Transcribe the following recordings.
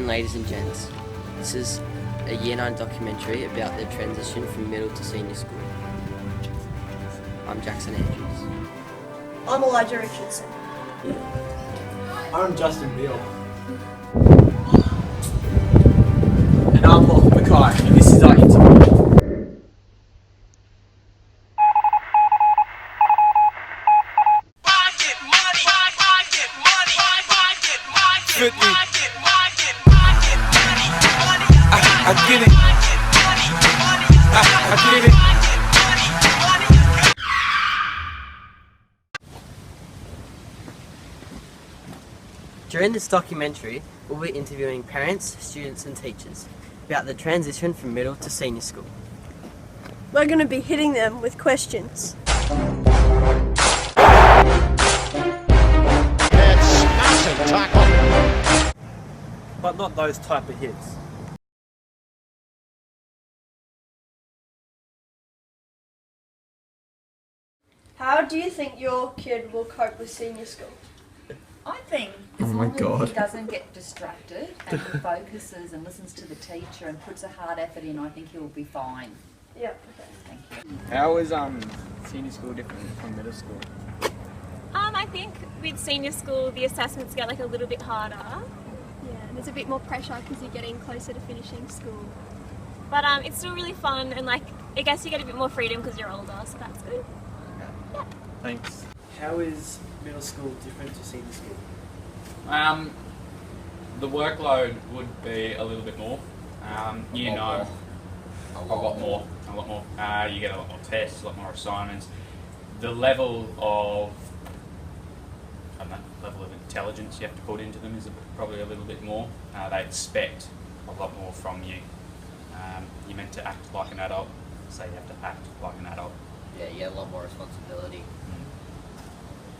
Ladies and gents, this is a Year 9 documentary about the transition from middle to senior school. I'm Jackson Andrews. I'm Elijah Richardson. I'm Justin Beale. And I'm Lachlan Mackay, and this is our interview. I get it. I get it. During this documentary, we'll be interviewing parents, students and teachers about the transition from middle to senior school. We're going to be hitting them with questions. But not those type of hits. How do you think your kid will cope with senior school? I think as long as he doesn't get distracted and he focuses and listens to the teacher and puts a hard effort in, I think he'll be fine. Yeah, okay. Thank you. How is senior school different from middle school? I think with senior school the assessments get like a little bit harder. Yeah, there's a bit more pressure because you're getting closer to finishing school. But it's still really fun and like I guess you get a bit more freedom because you're older, so that's good. Thanks. How is middle school different to senior school? The workload would be a little bit more. You know, a lot more. You get a lot more tests, a lot more assignments. The level of intelligence you have to put into them is probably a little bit more. They expect a lot more from you. You're meant to act like an adult, so you have to act like an adult. Yeah, you get a lot more responsibility.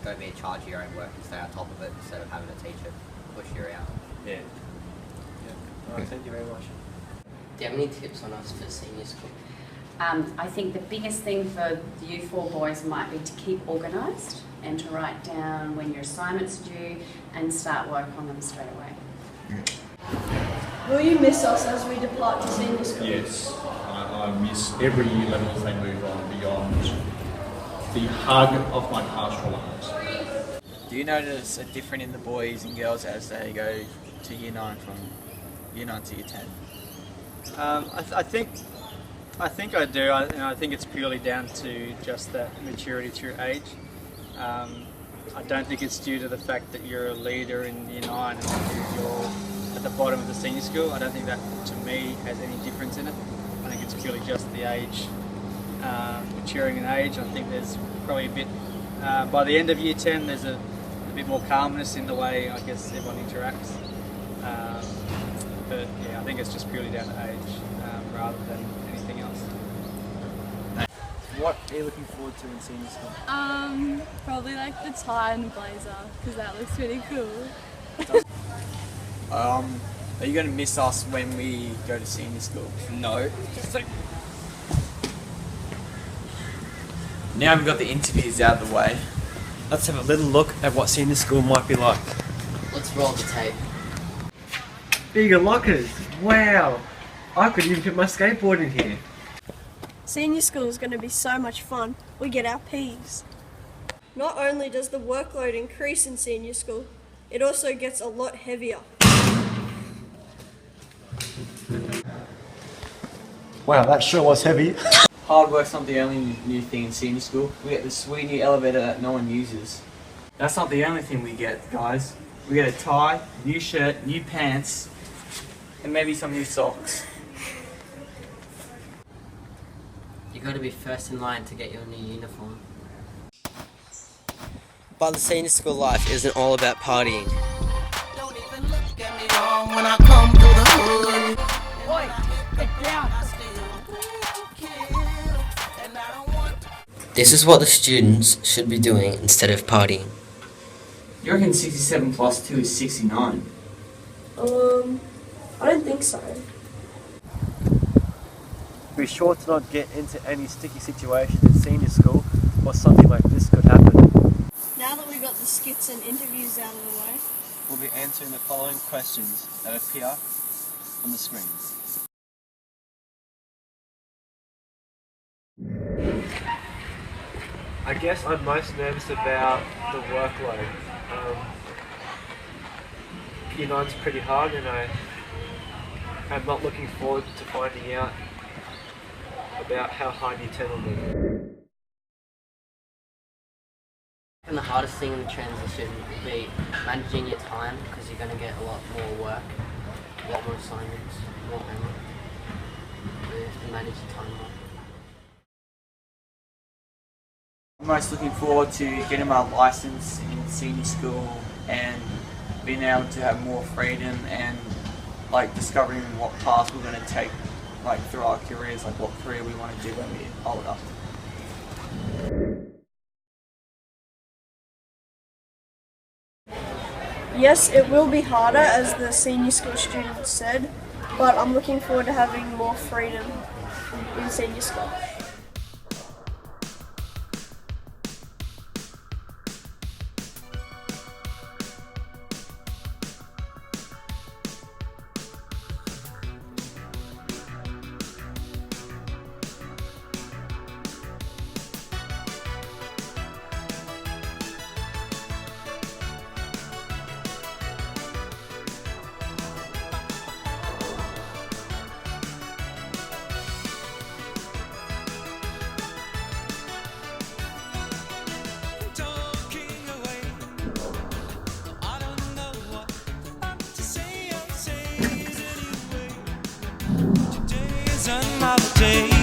Got to be in charge of your own work and stay on top of it instead of having a teacher push you around. Yeah. Alright, thank you very much. Do you have any tips on us for senior school? I think the biggest thing for you four boys might be to keep organised and to write down when your assignments are due and start work on them straight away. Will you miss us as we depart to senior school? Yes, I miss every year level as they move on beyond the hug of my pastoral arms. Do you notice a difference in the boys and girls as they go to year 9 from year 9 to year 10? I think I do. I think it's purely down to just that maturity through age. I don't think it's due to the fact that you're a leader in year 9 and you're at the bottom of the senior school. I don't think that, to me, has any difference in it. I think it's purely just the age, maturing in age. I think there's probably a bit, by the end of year 10, there's a bit more calmness in the way, I guess, everyone interacts. But yeah, I think it's just purely down to age rather than anything else. What are you looking forward to in senior school? Probably like the tie and the blazer because that looks really cool. Are you going to miss us when we go to senior school? No. Now we've got the interviews out of the way, let's have a little look at what senior school might be like. Let's roll the tape. Bigger lockers! Wow! I could even fit my skateboard in here. Senior school is going to be so much fun. We get our P's. Not only does the workload increase in senior school, it also gets a lot heavier. Wow, that sure was heavy. Hard work's not the only new thing in senior school. We get the sweet new elevator that no one uses. That's not the only thing we get, guys. We get a tie, new shirt, new pants, and maybe some new socks. You got to be first in line to get your new uniform. But the senior school life isn't all about partying. When I come through the hood. This is what the students should be doing instead of partying. You reckon 67 plus 2 is 69? I don't think so. Be sure to not get into any sticky situations in senior school, or something like this could happen. Now that we've got the skits and interviews out of the way, We'll be answering the following questions that appear on the screen. I guess I'm most nervous about the workload. Year 9's pretty hard, and I'm not looking forward to finding out about how hard Year 10 will be. And the hardest thing in the transition will be managing your time, because you're going to get a lot more work, a lot more assignments, more homework. So you have to manage your time well. I'm most looking forward to getting my license in senior school and being able to have more freedom and like discovering what path we're going to take like through our careers, like what career we want to do when we're older. yes, it will be harder, as the senior school student said, but I'm looking forward to having more freedom in senior school. Another day.